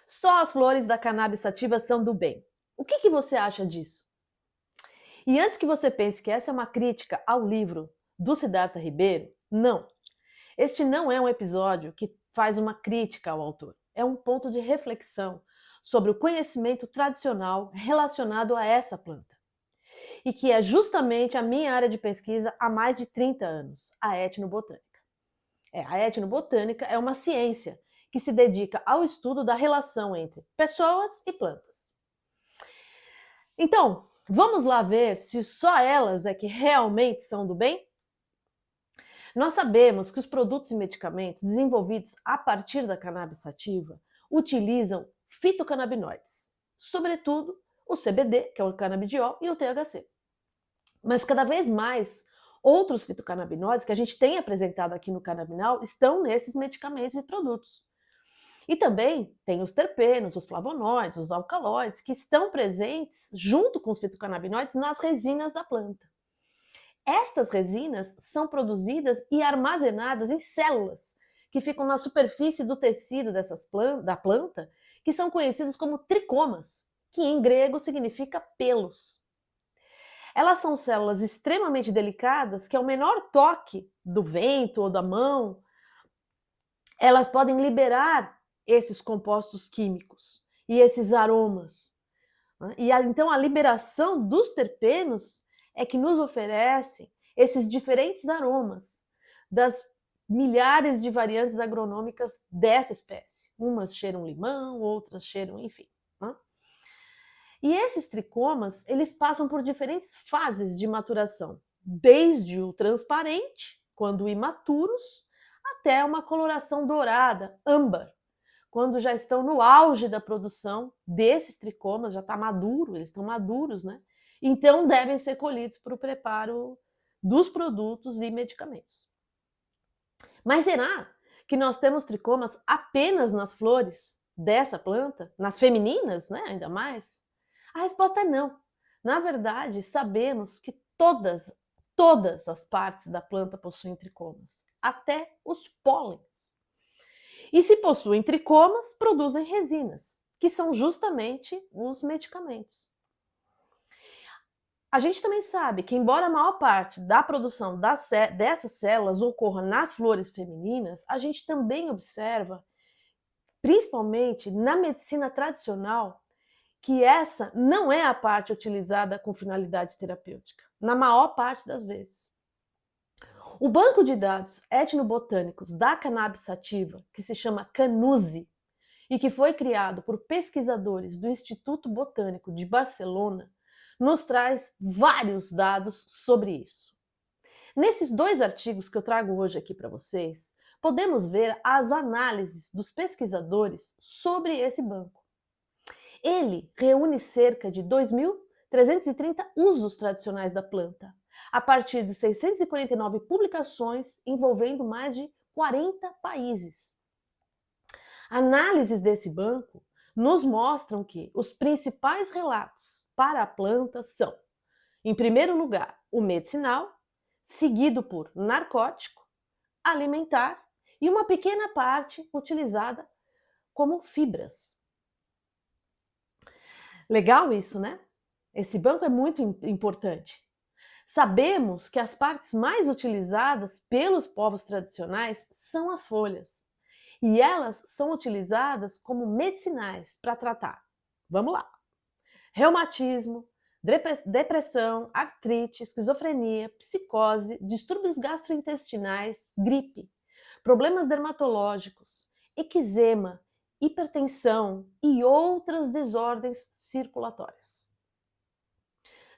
Só as flores da cannabis sativa são do bem. O que você acha disso? E antes que você pense que essa é uma crítica ao livro do Siddhartha Ribeiro, não. Este não é um episódio que faz uma crítica ao autor. É um ponto de reflexão sobre o conhecimento tradicional relacionado a essa planta. E que é justamente a minha área de pesquisa há mais de 30 anos, a etnobotânica. A etnobotânica é uma ciência que se dedica ao estudo da relação entre pessoas e plantas. Então, vamos lá ver se só elas é que realmente são do bem? Nós sabemos que os produtos e medicamentos desenvolvidos a partir da cannabis sativa utilizam fitocannabinoides, sobretudo o CBD, que é o canabidiol, e o THC. Mas cada vez mais, outros fitocannabinoides que a gente tem apresentado aqui no Canabinal estão nesses medicamentos e produtos. E também tem os terpenos, os flavonoides, os alcaloides, que estão presentes junto com os fitocannabinoides nas resinas da planta. Estas resinas são produzidas e armazenadas em células que ficam na superfície do tecido da planta, que são conhecidas como tricomas, que em grego significa pelos. Elas são células extremamente delicadas que, ao menor toque do vento ou da mão, elas podem liberar esses compostos químicos e esses aromas. Então, a liberação dos terpenos é que nos oferece esses diferentes aromas das milhares de variantes agronômicas dessa espécie. Umas cheiram limão, outras cheiram, enfim. E esses tricomas, eles passam por diferentes fases de maturação, desde o transparente, quando imaturos, até uma coloração dourada, âmbar, quando já estão no auge da produção desses tricomas, já está maduro, eles estão maduros, né? Então devem ser colhidos para o preparo dos produtos e medicamentos. Mas será que nós temos tricomas apenas nas flores dessa planta? Nas femininas, né? Ainda mais? A resposta é não. Na verdade, sabemos que todas as partes da planta possuem tricomas, até os pólens. E se possuem tricomas, produzem resinas, que são justamente os medicamentos. A gente também sabe que, embora a maior parte da produção dessas células ocorra nas flores femininas, a gente também observa, principalmente na medicina tradicional, que essa não é a parte utilizada com finalidade terapêutica, na maior parte das vezes. O banco de dados etnobotânicos da cannabis sativa, que se chama CANUSE, e que foi criado por pesquisadores do Instituto Botânico de Barcelona, nos traz vários dados sobre isso. Nesses 2 artigos que eu trago hoje aqui para vocês, podemos ver as análises dos pesquisadores sobre esse banco. Ele reúne cerca de 2.330 usos tradicionais da planta, a partir de 649 publicações envolvendo mais de 40 países. Análises desse banco nos mostram que os principais relatos para a planta são, em primeiro lugar, o medicinal, seguido por narcótico, alimentar e uma pequena parte utilizada como fibras. Legal isso, né? Esse banco é muito importante. Sabemos que as partes mais utilizadas pelos povos tradicionais são as folhas. E elas são utilizadas como medicinais para tratar, vamos lá, reumatismo, depressão, artrite, esquizofrenia, psicose, distúrbios gastrointestinais, gripe, problemas dermatológicos, eczema, hipertensão e outras desordens circulatórias.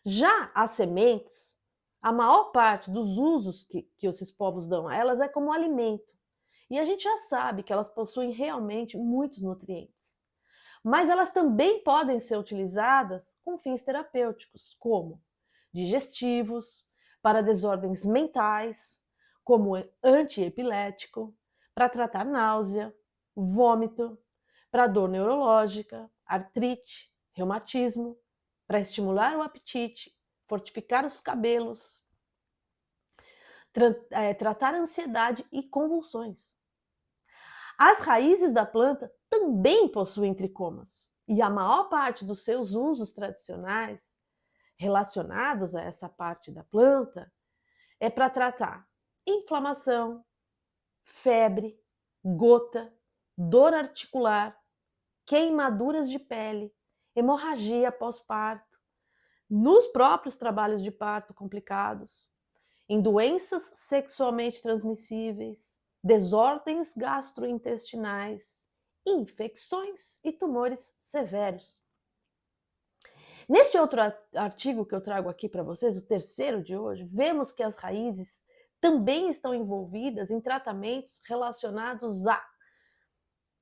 Já as sementes, a maior parte dos usos que esses povos dão a elas é como alimento. E a gente já sabe que elas possuem realmente muitos nutrientes. Mas elas também podem ser utilizadas com fins terapêuticos, como digestivos, para desordens mentais, como antiepilético, para tratar náusea, vômito, para dor neurológica, artrite, reumatismo, para estimular o apetite, fortificar os cabelos, tratar ansiedade e convulsões. As raízes da planta também possuem tricomas. E a maior parte dos seus usos tradicionais relacionados a essa parte da planta é para tratar inflamação, febre, gota, dor articular, queimaduras de pele, hemorragia pós-parto, nos próprios trabalhos de parto complicados, em doenças sexualmente transmissíveis, desordens gastrointestinais, infecções e tumores severos. Neste outro artigo que eu trago aqui para vocês, o terceiro de hoje, vemos que as raízes também estão envolvidas em tratamentos relacionados a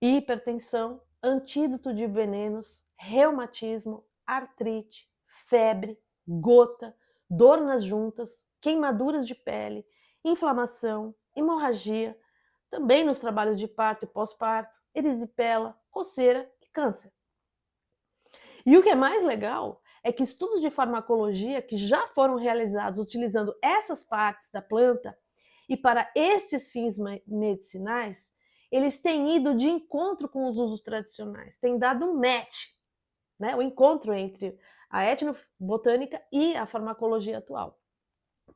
hipertensão, antídoto de venenos, reumatismo, artrite, febre, gota, dor nas juntas, queimaduras de pele, inflamação, hemorragia, também nos trabalhos de parto e pós-parto, erisipela, coceira e câncer. E o que é mais legal é que estudos de farmacologia que já foram realizados utilizando essas partes da planta e para estes fins medicinais, eles têm ido de encontro com os usos tradicionais, têm dado um match, né? O encontro entre a etnobotânica e a farmacologia atual.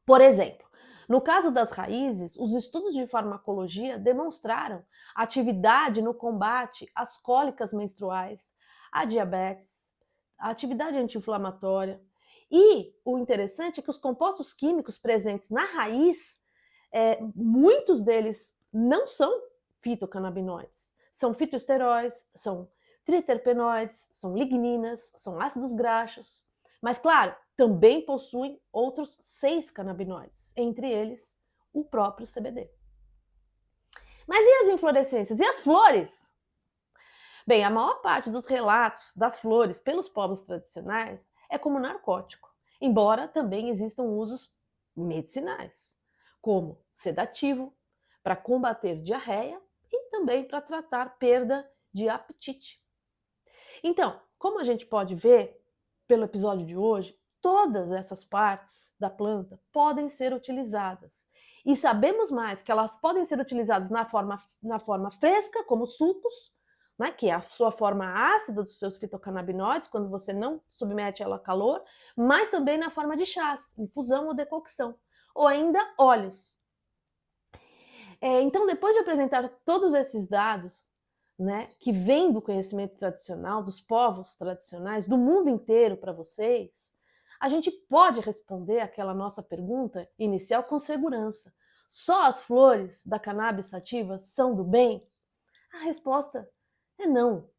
Por exemplo, no caso das raízes, os estudos de farmacologia demonstraram atividade no combate às cólicas menstruais, à diabetes, à atividade anti-inflamatória. E o interessante é que os compostos químicos presentes na raiz, muitos deles não são fitocannabinoides, são fitoesteróides, são triterpenoides, são ligninas, são ácidos graxos. Mas, claro, também possuem outros 6 canabinoides, entre eles o próprio CBD. Mas e as inflorescências? E as flores? Bem, a maior parte dos relatos das flores pelos povos tradicionais é como narcótico, embora também existam usos medicinais, como sedativo, para combater diarreia e também para tratar perda de apetite. Então, como a gente pode ver pelo episódio de hoje, todas essas partes da planta podem ser utilizadas. E sabemos mais que elas podem ser utilizadas na forma fresca, como sucos, né, que é a sua forma ácida dos seus fitocannabinoides, quando você não submete ela a calor, mas também na forma de chás, infusão ou decocção, ou ainda óleos. Então, depois de apresentar todos esses dados, né, que vêm do conhecimento tradicional, dos povos tradicionais, do mundo inteiro para vocês, a gente pode responder aquela nossa pergunta inicial com segurança. Só as flores da cannabis sativa são do bem? A resposta é não.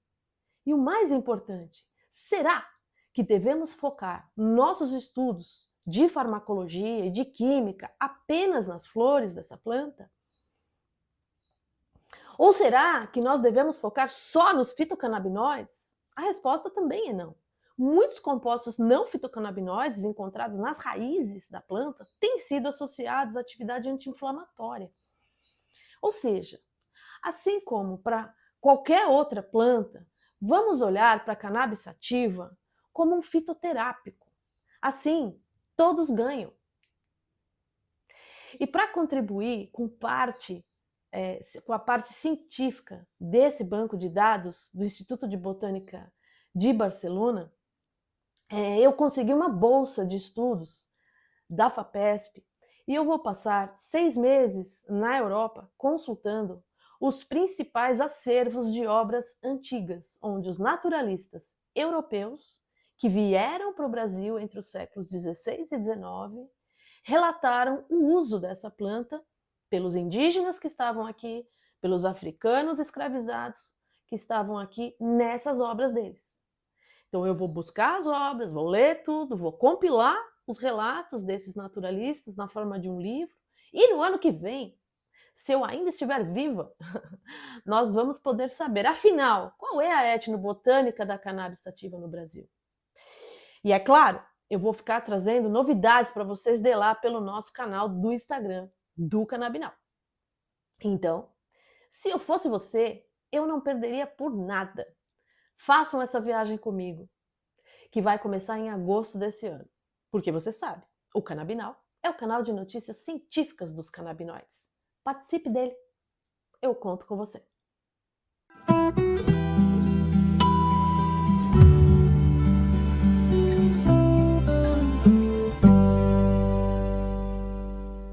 E o mais importante, será que devemos focar nossos estudos de farmacologia e de química apenas nas flores dessa planta? Ou será que nós devemos focar só nos fitocannabinoides? A resposta também é não. Muitos compostos não fitocannabinoides encontrados nas raízes da planta têm sido associados à atividade anti-inflamatória. Ou seja, assim como para qualquer outra planta, vamos olhar para a cannabis sativa como um fitoterápico. Assim, todos ganham. E para contribuir com a parte científica desse banco de dados do Instituto de Botânica de Barcelona, eu consegui uma bolsa de estudos da FAPESP e eu vou passar 6 meses na Europa consultando os principais acervos de obras antigas, onde os naturalistas europeus que vieram para o Brasil entre os séculos 16 e 19 relataram o uso dessa planta pelos indígenas que estavam aqui, pelos africanos escravizados que estavam aqui nessas obras deles. Então eu vou buscar as obras, vou ler tudo, vou compilar os relatos desses naturalistas na forma de um livro, e no ano que vem, se eu ainda estiver viva, nós vamos poder saber, afinal, qual é a etnobotânica da cannabis sativa no Brasil. E é claro, eu vou ficar trazendo novidades para vocês de lá pelo nosso canal do Instagram, do Canabinal. Então, se eu fosse você, eu não perderia por nada. Façam essa viagem comigo, que vai começar em agosto desse ano. Porque você sabe, o Canabinal é o canal de notícias científicas dos canabinoides. Participe dele. Eu conto com você.